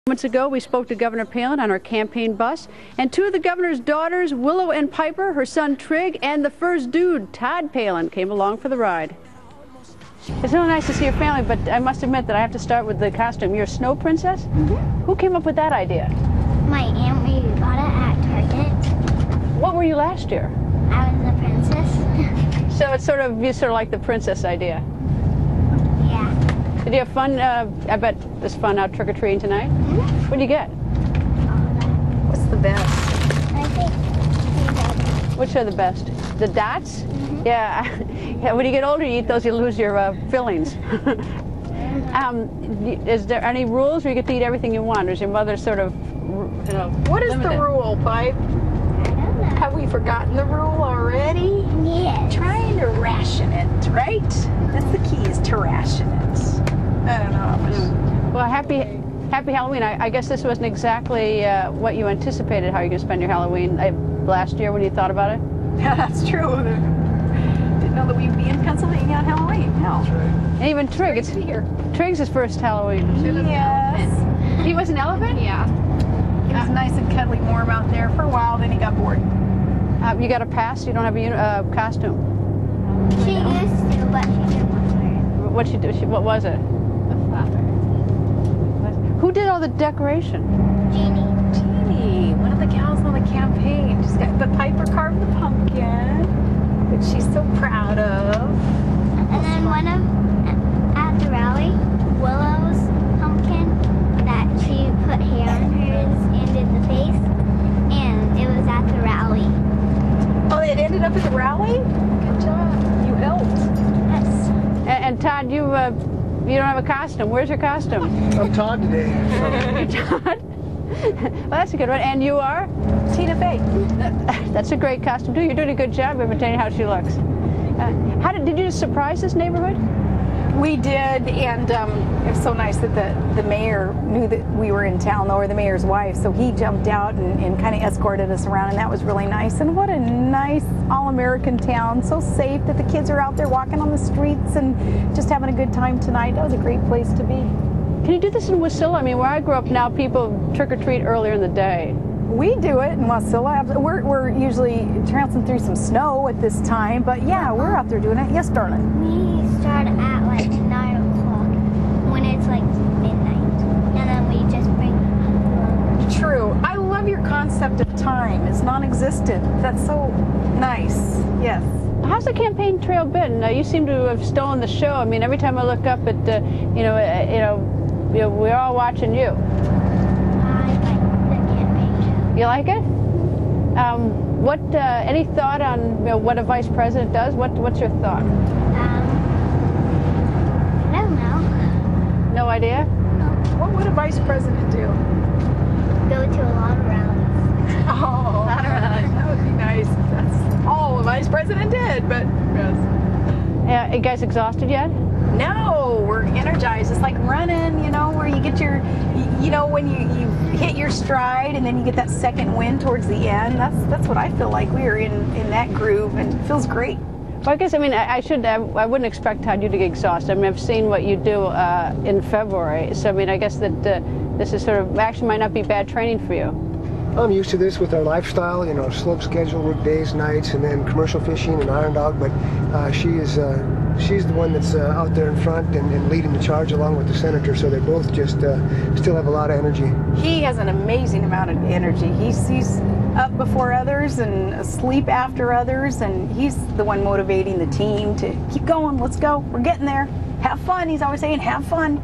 Moments ago, we spoke to Governor Palin on her campaign bus, and two of the governor's daughters, Willow and Piper, her son Trig, and the first dude, Todd Palin, came along for the ride. It's really nice to see your family, but I must admit that I have to start with the costume. You're a snow princess? Mm-hmm. Who came up with that idea? My aunt Marie got it at Target. What were you last year? I was a princess. So it's sort of like the princess idea. Yeah. Did you have fun? I bet there's fun out trick-or-treating tonight. Mm-hmm. What did you get? What's the best? I think Which are the best? The dots? Mm-hmm. Yeah. Yeah. When you get older, you eat those, you lose your fillings. Is there any rules, or you get to eat everything you want? Or is your mother sort of, What is limited? the rule, Pipe? I don't know. Have we forgotten the rule already? Yes. Trying to ration it, right? That's the key, is to ration it. I don't know. Well, happy Halloween. I guess this wasn't exactly what you anticipated, how you're going to spend your Halloween last year when you thought about it? Yeah, that's true. Didn't know that we'd be in Pennsylvania on Halloween. No. And even Trig, It's great to be here. Trig's his first Halloween. Yes. He was an elephant? Yeah. It was nice and cuddly warm out there for a while, then he got bored. You got a pass? You don't have a costume? She used to, but she didn't want to wear it. What'd she do? What was it? A flower. Who did all the decoration? Jeannie, one of the gals on the campaign. She's got the Piper carved the pumpkin, which she's so proud of. And then one of, at the rally, Willow's pumpkin that she put hair on hers and did the face, and it was at the rally. Oh, it ended up at the rally? Good job. You helped. Yes. And Todd, you don't have a costume. Where's your costume? I'm Todd today. Todd? Well, that's a good one. And you are? Tina Fey. That's a great costume too. You're doing a good job of imitating how she looks. Did you just surprise this neighborhood? We did, and it was so nice that the mayor knew that we were in town, or the mayor's wife, so he jumped out and kind of escorted us around, and that was really nice. And what a nice all-American town, so safe that the kids are out there walking on the streets and just having a good time tonight. That was a great place to be. Can you do this in Wasilla? I mean, where I grew up now, people trick-or-treat earlier in the day. We do it in Wasilla. We're usually trouncing through some snow at this time, but yeah, we're out there doing it. Yes, darling? We start at like 9 o'clock when it's like midnight, and then we just bring True. I love your concept of time. It's non-existent. That's so nice. Yes. How's the campaign trail been? You seem to have stolen the show. I mean, every time I look up at, we're all watching you. I like the campaign. You like it? Any thought on what a vice president does? What's your thought? I don't know. No idea? What would a vice president do? Go to a lot of rallies. Oh, that would be nice. That's all a vice president did, but yes. You guys exhausted yet? No, we're energized. It's like running, where you get your, when you hit your stride and then you get that second wind towards the end. That's what I feel like. We are in that groove, and it feels great. Well, I guess, I wouldn't expect Todd you to get exhausted. I mean, I've seen what you do in February. So, I mean, I guess that this is actually might not be bad training for you. I'm used to this with our lifestyle, slope schedule, work days, nights, and then commercial fishing and iron dog, but she's the one that's out there in front and leading the charge along with the senator, so they both just still have a lot of energy. He has an amazing amount of energy. He's up before others and asleep after others, and he's the one motivating the team to keep going, let's go, we're getting there. Have fun, he's always saying, have fun.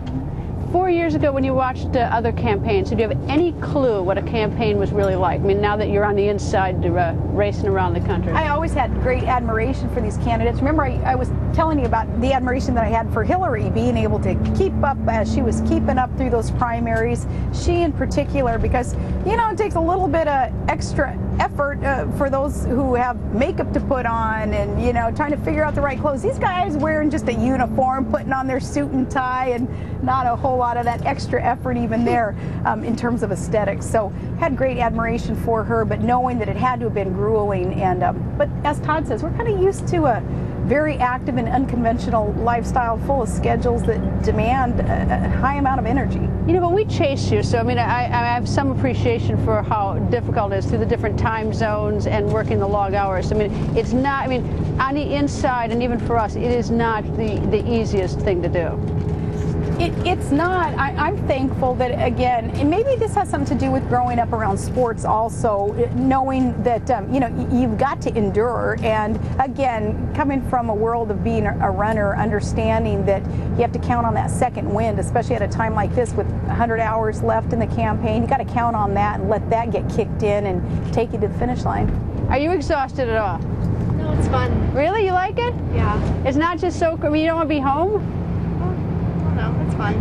4 years ago when you watched other campaigns, did you have any clue what a campaign was really like? I mean, now that you're on the inside racing around the country. I always had great admiration for these candidates. Remember, I was telling you about the admiration that I had for Hillary, being able to keep up as she was keeping up through those primaries. She in particular, because, it takes a little bit of extra effort for those who have makeup to put on and, trying to figure out the right clothes. These guys wearing just a uniform, putting on their suit and tie, and not a whole lot of that extra effort even there in terms of aesthetics. So had great admiration for her, but knowing that it had to have been grueling. And but as Todd says, we're kind of used to very active and unconventional lifestyle, full of schedules that demand a high amount of energy. You know, but we chase you, so I mean, I have some appreciation for how difficult it is through the different time zones and working the long hours. I mean, it's not, I mean, on the inside, and even for us, it is not the easiest thing to do. It's not. I'm thankful that, again, and maybe this has something to do with growing up around sports also, knowing that, you know, you've got to endure. And again, coming from a world of being a runner, understanding that you have to count on that second wind, especially at a time like this with 100 hours left in the campaign. You got to count on that and let that get kicked in and take you to the finish line. Are you exhausted at all? No, it's fun. Really? You like it? Yeah. It's not just so, I mean, you don't want to be home? No, it's fun.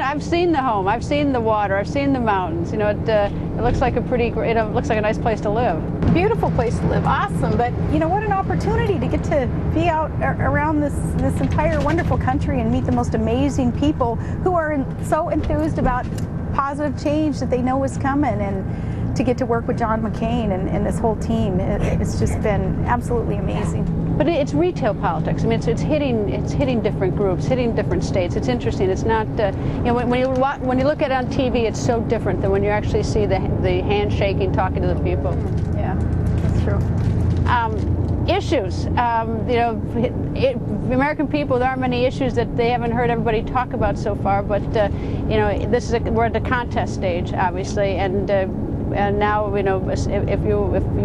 I've seen the home, I've seen the water, I've seen the mountains. You know, it looks like it looks like a nice place to live. Beautiful place to live, awesome. But you know what, an opportunity to get to be out around this entire wonderful country and meet the most amazing people who are so enthused about positive change that they know is coming, and to get to work with John McCain and this whole team, it's just been absolutely amazing. But it's retail politics. I mean, it's hitting different groups, hitting different states. It's interesting. It's not, you know, when you look at it on TV, it's so different than when you actually see the handshaking, talking to the people. Yeah, that's true. Issues. You know, American people, there aren't many issues that they haven't heard everybody talk about so far. But you know, we're at the contest stage, obviously, and now, you know, if you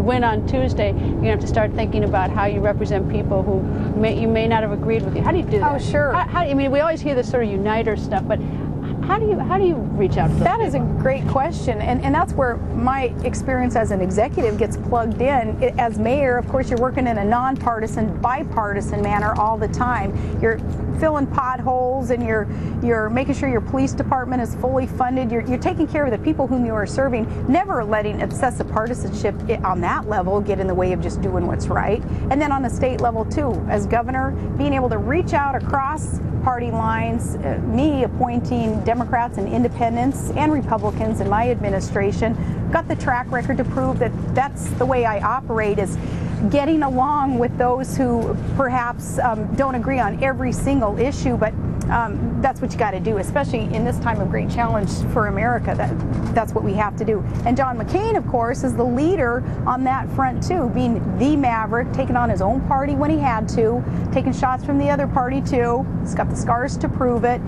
win on Tuesday, you're going to have to start thinking about how you represent people who you may not have agreed with you. How do you do that? Oh, sure. I mean, we always hear this sort of uniter stuff, but how do you reach out to those That people? is a great question, and that's where my experience as an executive gets plugged in. As mayor, of course, you're working in a nonpartisan, bipartisan manner all the time. You're filling potholes, and you're making sure your police department is fully funded. You're taking care of the people whom you are serving, never letting excessive partisanship on that level get in the way of just doing what's right. And then on the state level too, as governor, being able to reach out across party lines, me appointing Democrats and independents and Republicans in my administration, got the track record to prove that that's the way I operate, is getting along with those who perhaps don't agree on every single issue, but that's what you got to do, especially in this time of great challenge for America. That's what we have to do. And John McCain, of course, is the leader on that front too, being the maverick, taking on his own party when he had to, taking shots from the other party too. He's got the scars to prove it.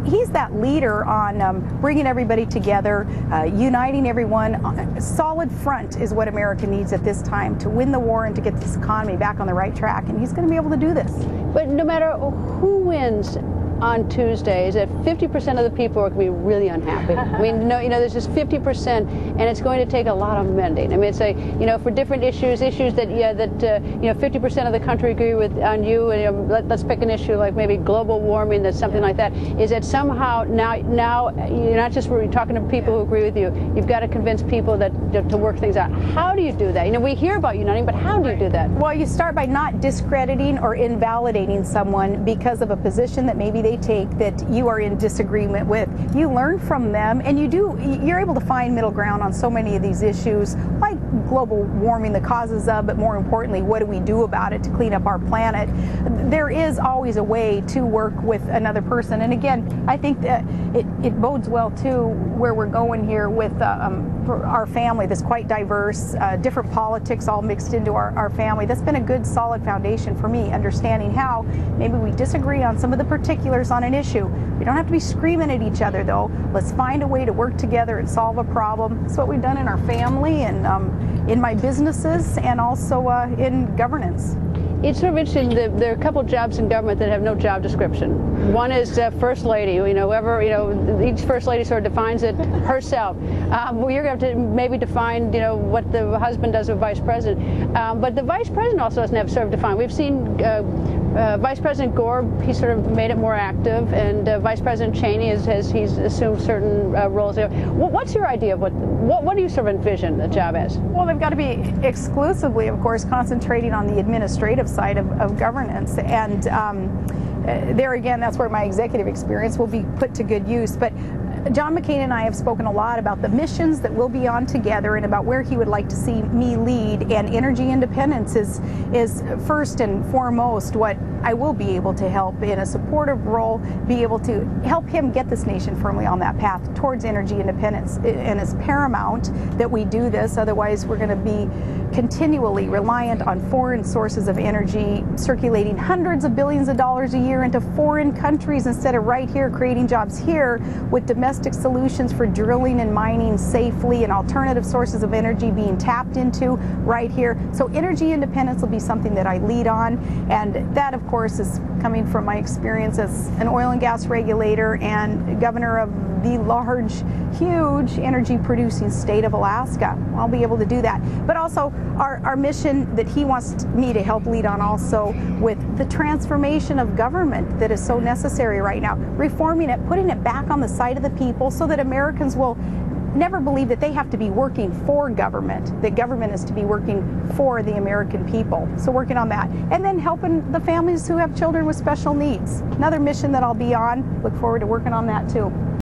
He's that leader on bringing everybody together, uniting everyone. A solid front is what America needs at this time to win the war and to get this economy back on the right track. And he's going to be able to do this. But no matter who wins on Tuesdays, that 50% of the people are going to be really unhappy. I mean, no, you know, there's just 50%, and it's going to take a lot of mending. I mean, it's you know, for different issues that you know, 50% of the country agree with on you. And, you know, let's pick an issue like maybe global warming, that's something like that. Is that somehow now you're not just talking to people who agree with you. You've got to convince people that to work things out. How do you do that? You know, we hear about uniting, but how do you do that? Well, you start by not discrediting or invalidating someone because of a position that maybe they take that you are in disagreement with. You learn from them, and you're able to find middle ground on so many of these issues, like global warming, the causes of, but more importantly, what do we do about it to clean up our planet? There is always a way to work with another person. And again, I think that it bodes well too where we're going here with for our family that's quite diverse, different politics all mixed into our family. That's been a good solid foundation for me, understanding how maybe we disagree on some of the particulars on an issue. We don't have to be screaming at each other though. Let's find a way to work together and solve a problem. That's what we've done in our family and in my businesses and also in governance. It's sort of interesting that there are a couple of jobs in government that have no job description. One is First Lady. You know, each First Lady sort of defines it herself. Well, you're going to have to maybe define, you know, what the husband does with Vice President. But the Vice President also doesn't have sort of defined. We've seen Vice President Gore, he sort of made it more active, and Vice President Cheney he's assumed certain roles. What's your idea of what do you sort of envision the job as? Well, they've got to be exclusively, of course, concentrating on the administrative side of governance, and there again, that's where my executive experience will be put to good use. But John McCain and I have spoken a lot about the missions that we'll be on together and about where he would like to see me lead, and energy independence is first and foremost what I will be able to help in a supportive role, be able to help him get this nation firmly on that path towards energy independence. And it's paramount that we do this, otherwise we're going to be continually reliant on foreign sources of energy, circulating hundreds of billions of dollars a year into foreign countries instead of right here creating jobs here with domestic solutions for drilling and mining safely and alternative sources of energy being tapped into right here. So energy independence will be something that I lead on, and that of course is coming from my experience as an oil and gas regulator and governor of the large, huge energy producing state of Alaska. I'll be able to do that. But also our mission that he wants me to help lead on also with the transformation of government that is so necessary right now, reforming it, putting it back on the side of the people so that Americans will never believe that they have to be working for government, that government is to be working for the American people. So working on that. And then helping the families who have children with special needs. Another mission that I'll be on. Look forward to working on that too.